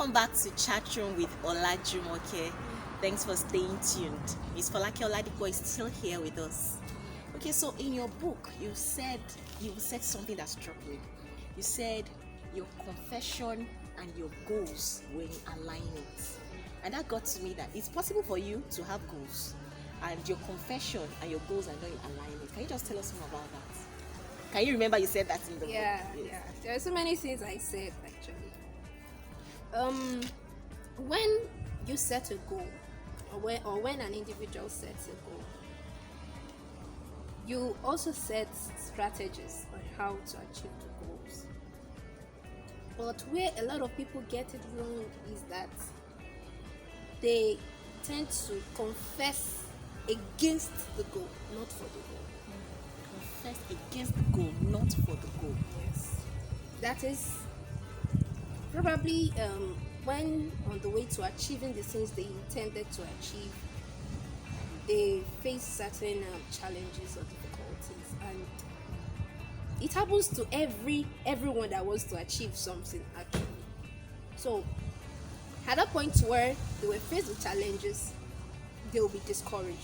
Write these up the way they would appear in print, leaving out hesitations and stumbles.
Welcome back to Chat Room with Olajumoke. Thanks for staying tuned. Miss Falake Oladipo is still here with us. Okay, so in your book, you said something that struck me. You said your confession and your goals were in alignment. And that got to me that it's possible for you to have goals and your confession and your goals are not in alignment. Can you just tell us more about that? Can you remember you said that in the book? Yeah. There are so many things I said actually. When you set a goal, or when an individual sets a goal, you also set strategies on how to achieve the goals. But where a lot of people get it wrong is that they tend to confess against the goal, not for the goal. Confess against the goal, not for the goal. Yes. That is probably when on the way to achieving the things they intended to achieve, they face certain challenges or difficulties, and it happens to everyone that wants to achieve something actually. So at a point where they were faced with challenges, they will be discouraged.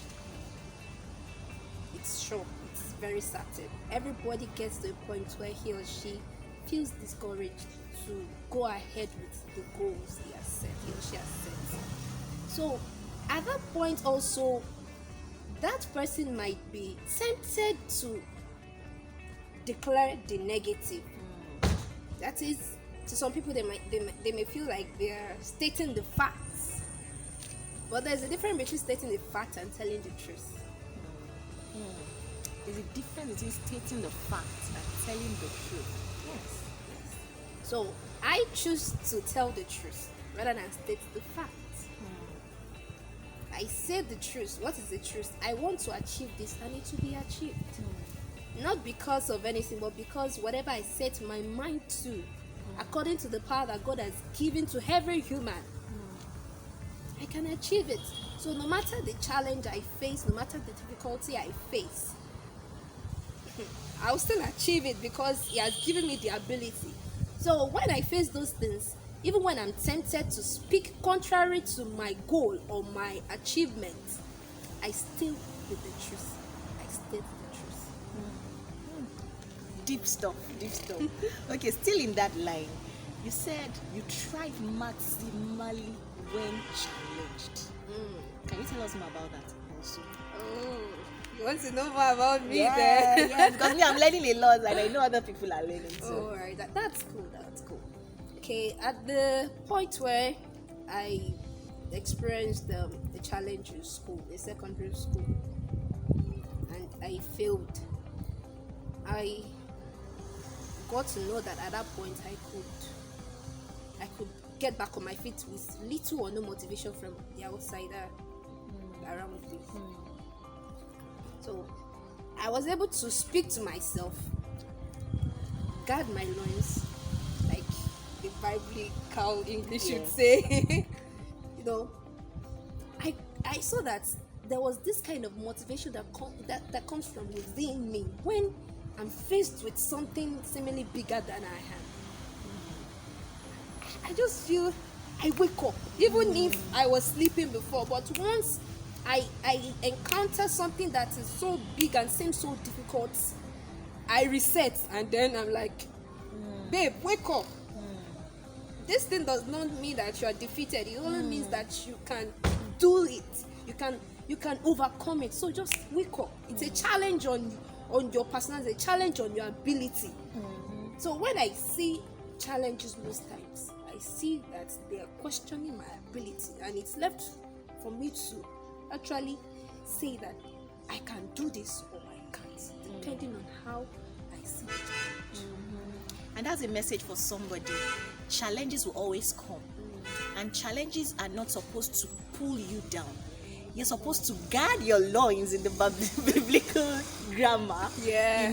It's sure, it's very certain. Everybody gets to a point where he or she feels discouraged to go ahead with the goals he or she has set. So at that point also, that person might be tempted to declare the negative. That is, to some people they may feel like they are stating the facts, but there's a difference between stating the fact and telling the truth. There's a difference between stating the fact and telling the truth. Yes. So I choose to tell the truth rather than state the fact. I say the truth. What is the truth? I want to achieve this and it will be achieved. Not because of anything, but because whatever I set my mind to, according to the power that God has given to every human, I can achieve it. So no matter the challenge I face, no matter the difficulty I face, I'll still achieve it because He has given me the ability. So when I face those things, even when I'm tempted to speak contrary to my goal or my achievement, I still with the truth. I state the truth. Deep stuff. Okay, still in that line, you said you thrive maximally when challenged. Can you tell us more about that also? Oh, you want to know more about me Yeah, then? yeah, because me, I'm learning a lot and I know other people are learning too. Oh, right. That's cool. Okay, at the point where I experienced the challenge in school, in secondary school, and I failed, I got to know that at that point I could get back on my feet with little or no motivation from the outsider around me. So I was able to speak to myself, guard my loins, like the biblical English would say. I saw that there was this kind of motivation that comes from within me when I'm faced with something seemingly bigger than I am. I just feel I wake up, even if I was sleeping before, but once I encounter something that is so big and seems so difficult, I reset, and then I'm like, babe, wake up. This thing does not mean that you are defeated. It only means that you can do it. You can overcome it. So just wake up. It's a challenge on your personality, a challenge on your ability. So when I see challenges most times, I see that they are questioning my ability, and it's left for me to actually say that I can do this or I can't, depending on how I see the challenge. And that's a message for somebody. Challenges will always come, and challenges are not supposed to pull you down. You're supposed to guard your loins in the biblical grammar. Yeah.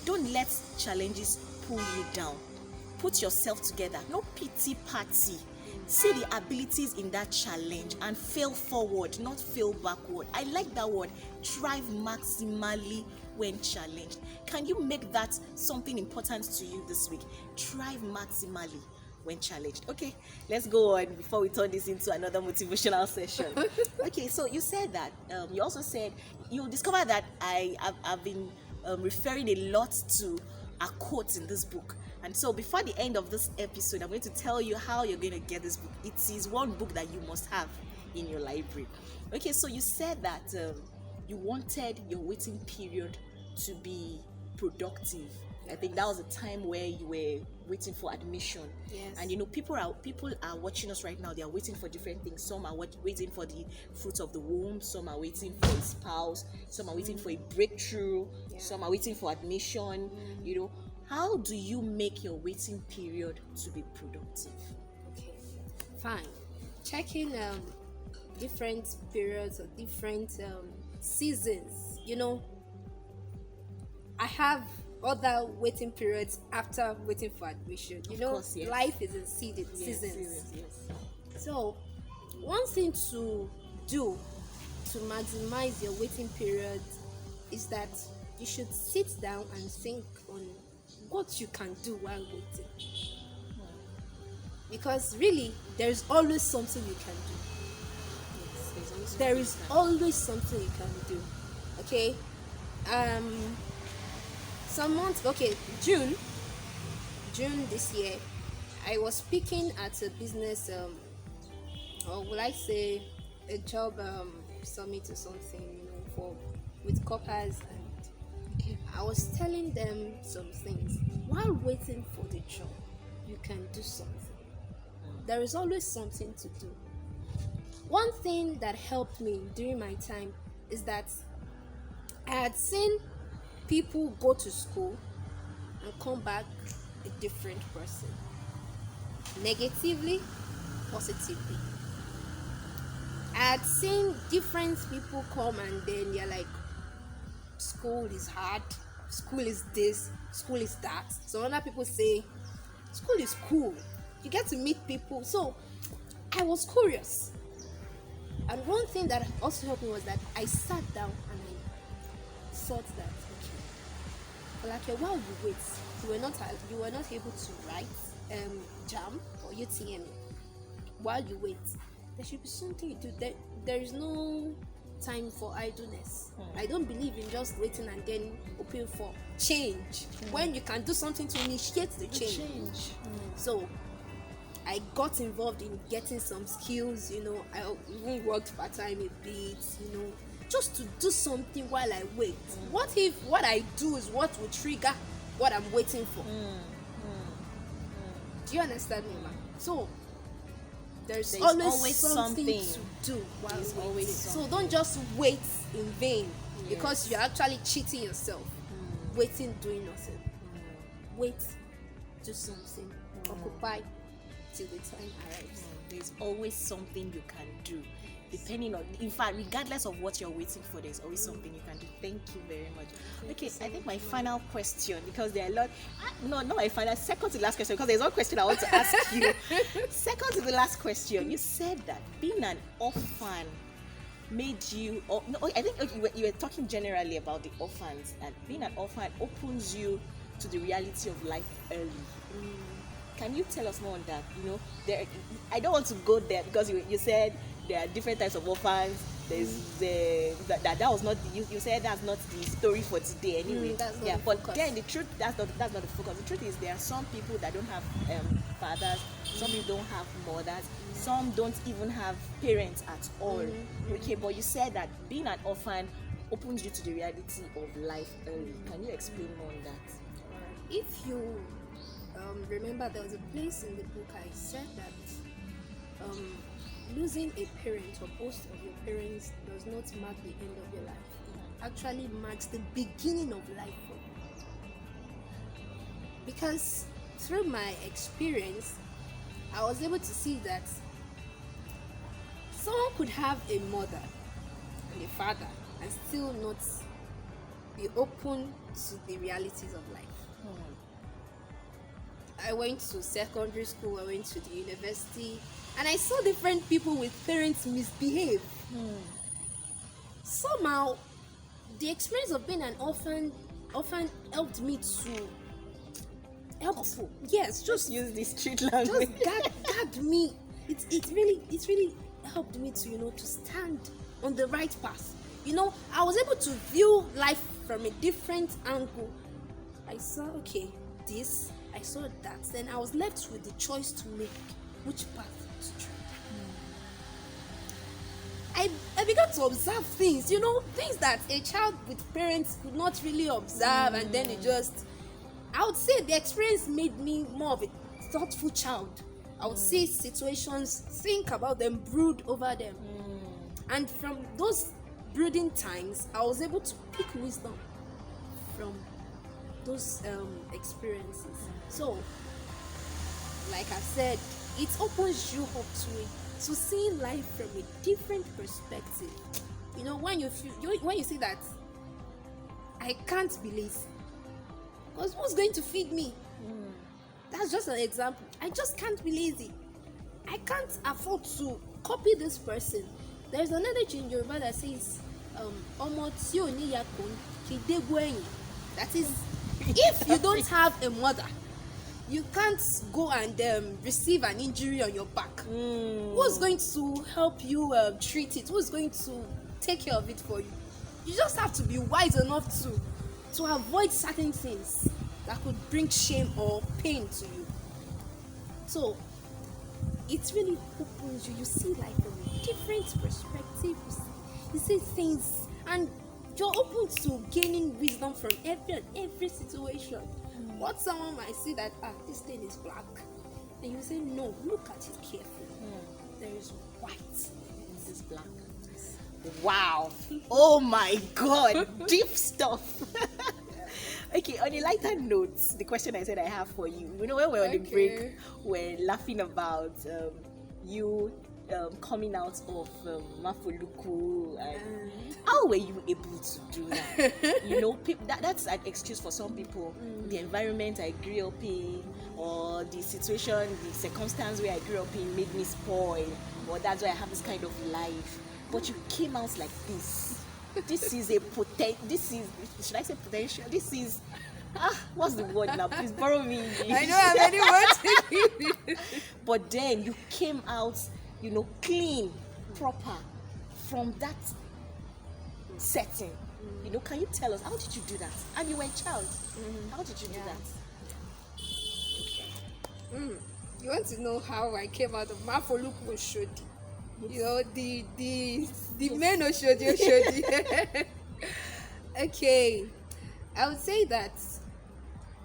Don't let challenges pull you down. Put yourself together. No pity party. See the abilities in that challenge and fail forward, not fail backward. I like that word. Thrive maximally when challenged. Can you make that something important to you this week? Thrive maximally. when challenged. Okay, let's go on before we turn this into another motivational session. Okay, so you said that you also said you discovered that I've been referring a lot to a quote in this book. And so before the end of this episode, I'm going to tell you how you're going to get this book. It is one book that you must have in your library. Okay, so you said that you wanted your waiting period to be productive. I think that was a time where you were waiting for admission. Yes. And you know, people are watching us right now. They are waiting for different things. Some are waiting for the fruit of the womb. Some are waiting for a spouse. Some are waiting for a breakthrough. Yeah. Some are waiting for admission. You know, how do you make your waiting period to be productive? Okay, fine. Checking different periods or different seasons. You know, I have other waiting periods after waiting for admission. You know, course, yes. life is in seasons. Yes. So, one thing to do to maximize your waiting period is that you should sit down and think on what you can do while waiting. Because really, there is always something you can do. Yes, There is always something you can do. Okay? Some months, okay, June this year, I was speaking at a business, or will I say, a job summit or something, you know, with coppers, and I was telling them some things. While waiting for the job, you can do something. There is always something to do. One thing that helped me during my time is that I had seen people go to school and come back a different person, negatively, positively. I had seen different people come and then they're like, school is hard, school is this, school is that. So other people say, school is cool, you get to meet people. So I was curious, and one thing that also helped me was that I sat down and I thought that, okay, while you wait, you were not able to write JAM or UTM. While you wait, there should be something you do. There is no time for idleness. I don't believe in just waiting and then hoping for change when you can do something to initiate the change. So I got involved in getting some skills. You know, I even worked part-time a bit, you know, just to do something while I wait. What if what I do is what will trigger what I'm waiting for? Do you understand me, man? So there's always something to do while waiting. So don't just wait in vain, because you're actually cheating yourself. Waiting, doing nothing. Wait, do something. Occupy till the time arrives. There's always something you can do. Depending on, in fact, regardless of what you're waiting for, there's always something you can do. Thank you very much. Okay, I think my final question, because there are a lot, not my final, second to the last question, because there's one question I want to ask you. Second to the last question, you said that being an orphan made you, I think you were talking generally about the orphans, and being an orphan opens you to the reality of life early. Can you tell us more on that? You know, I don't want to go there, because you said there are different types of orphans. There's that was not you said that's not the story for today anyway. But then the truth, that's not the focus. The truth is there are some people that don't have fathers, some people don't have mothers, some don't even have parents at all. Okay, but you said that being an orphan opens you to the reality of life early. Can you explain more on that? If you remember, there was a place in the book I said that losing a parent or both of your parents does not mark the end of your life. It actually marks the beginning of life for you. Because through my experience, I was able to see that someone could have a mother and a father and still not be open to the realities of life. I went to secondary school, I went to the university, and I saw different people with parents misbehave. Somehow, the experience of being an orphan helped me to helped. Couple. Yes, Just use the street language. just guard me. It really helped me to, to stand on the right path. I was able to view life from a different angle. I saw, okay, this, I saw that. Then I was left with the choice to make which path to choose. I began to observe things, things that a child with parents could not really observe, and then I would say the experience made me more of a thoughtful child. I would see situations, think about them, brood over them. And from those brooding times, I was able to pick wisdom from those experiences. So, like I said, it opens you up to seeing life from a different perspective. When you see that I can't be lazy, because who's going to feed me? That's just an example. I just can't be lazy. I can't afford to copy this person. There's another in Yoruba that says, "Omo tí ò ní ìyá kò kì í dégbò ẹ̀yìn." That is, if you don't have a mother, you can't go and receive an injury on your back. Who's going to help you treat it? Who's going to take care of it for you? You just have to be wise enough to avoid certain things that could bring shame or pain to you. So it really opens you. You see life from a different perspective. You see things, and you're open to gaining wisdom from every situation. What someone might see that this thing is black, and you say no, look at it carefully. There is white. This is black. Wow. Oh my God. Deep stuff. Okay, on a lighter note, the question I said I have for you. When we're on the break, we're laughing about you coming out of Mafoluku. How were you able to do that? That's an excuse for some people. The environment I grew up in, or the situation, the circumstance where I grew up in made me spoil, or that's why I have this kind of life. But you came out like this. This is should I say potential? This is what's the word now? Please borrow me. I know I'm any word. But then you came out, clean, proper from that setting. Can you tell us, how did you do that? And you were a child. How did you do that? You want to know how I came out of Mafoluku Oshodi? The main Oshodi. Okay, I would say that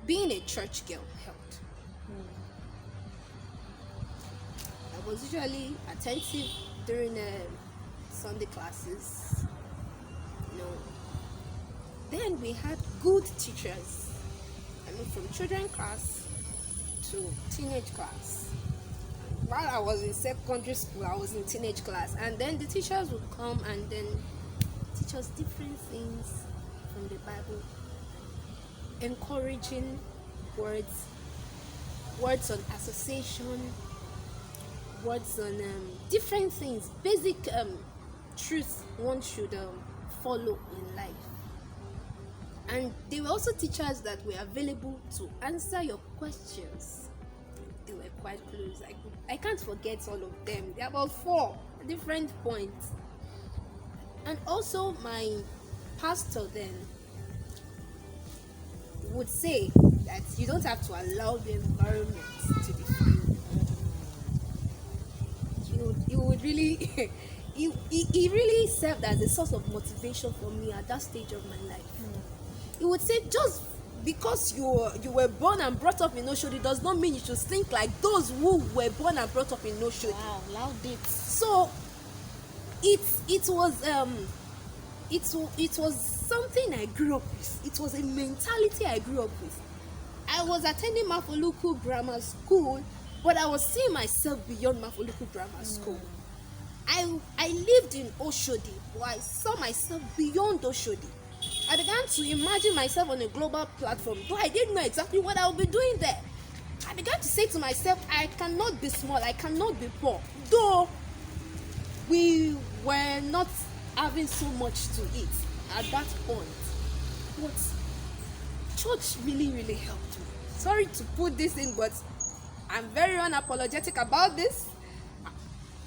being a church girl helped. I was usually attentive during Sunday classes. Then we had good teachers. From children class to teenage class. While I was in secondary school, I was in teenage class, and then the teachers would come and then teach us different things from the Bible, encouraging words on association, words on different things, basic truths one should follow in life. And they were also teachers that were available to answer your questions. They were quite close. I can't forget all of them. There are about 4 different points. And also my pastor then would say that you don't have to allow the environment to define you. He would really he really served as a source of motivation for me at that stage of my life. He would say, just because you were born and brought up in Oshodi does not mean you should think like those who were born and brought up in Oshodi. Wow, loud it. So it was something I grew up with. It was a mentality I grew up with. I was attending Mafoluku Grammar School, but I was seeing myself beyond Mafoluku Grammar School. I lived in Oshodi, but I saw myself beyond Oshodi. I began to imagine myself on a global platform, though I didn't know exactly what I would be doing there. I began to say to myself, I cannot be small, I cannot be poor. Though we were not having so much to eat at that point. But church really, really helped me. sorry to put this in, but I'm very unapologetic about this.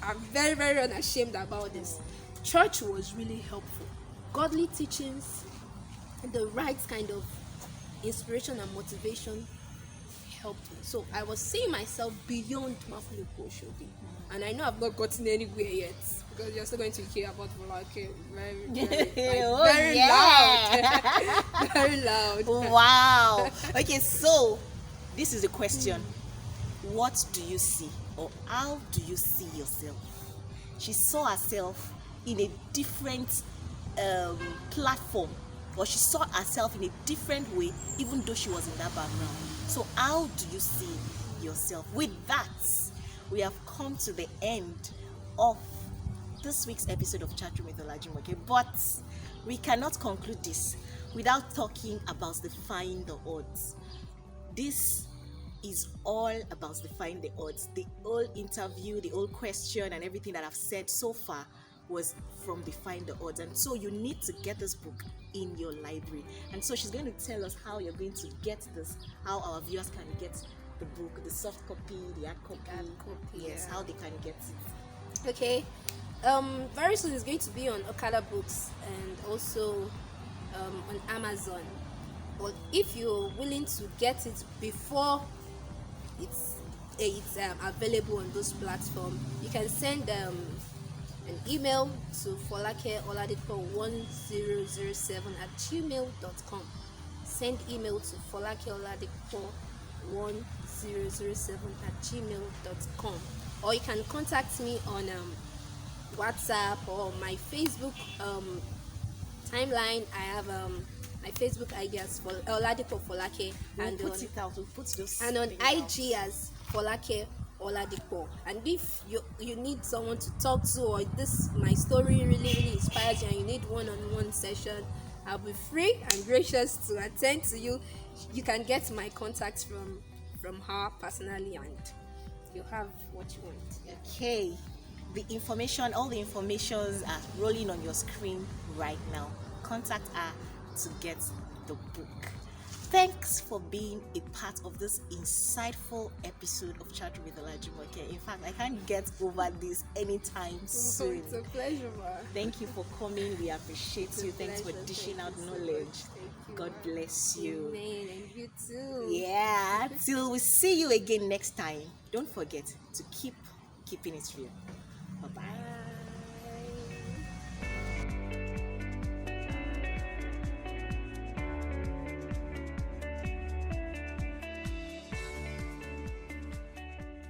I'm very, very unashamed about this. Church was really helpful. Godly teachings, the right kind of inspiration and motivation helped me. So I was seeing myself beyond Mafuliko Oshodi. And I know I've not gotten anywhere yet, because you're still going to hear about Volake very loud. Very loud. Wow. Okay, so this is the question. What do you see, or how do you see yourself? She saw herself in a different platform, or she saw herself in a different way, even though she was in that background. So how do you see yourself? With that, we have come to the end of this week's episode of Chat Room with Olajimoke, but we cannot conclude this without talking about defying the odds. This is all about defying the odds. The whole interview, the whole question, and everything that I've said so far was from defying the odds. And so you need to get this book in your library. And so she's going to tell us how you're going to get this, how our viewers can get the book, the soft copy, the hard copy. Yes, how they can get it. Okay. Very soon it's going to be on Okada Books and also on Amazon. But if you're willing to get it before it's available on those platforms, you can send an email to folakeoladipo1007@gmail.com. Send email to folakeoladipo1007@gmail.com, or you can contact me on WhatsApp or my Facebook timeline. I have my Facebook ID as Oladipo Folake, and We'll put those and on IG out. as Folake Oladipo. And if you need someone to talk to, or this my story really inspires you and you need one-on-one session, I'll be free and gracious to attend to you. You can get my contact from her personally, and you have what you want. Okay, all the informations are rolling on your screen right now. Contact her to get the book. Thanks for being a part of this insightful episode of Chat with Olajimoke. In fact, I can't get over this anytime soon. It's a pleasure, ma. Thank you for coming. We appreciate you. Thanks for dishing out knowledge. Thank you, God ma. bless you. Amen, and you too. Yeah, till we see you again next time. Don't forget to keep keeping it real. Bye bye.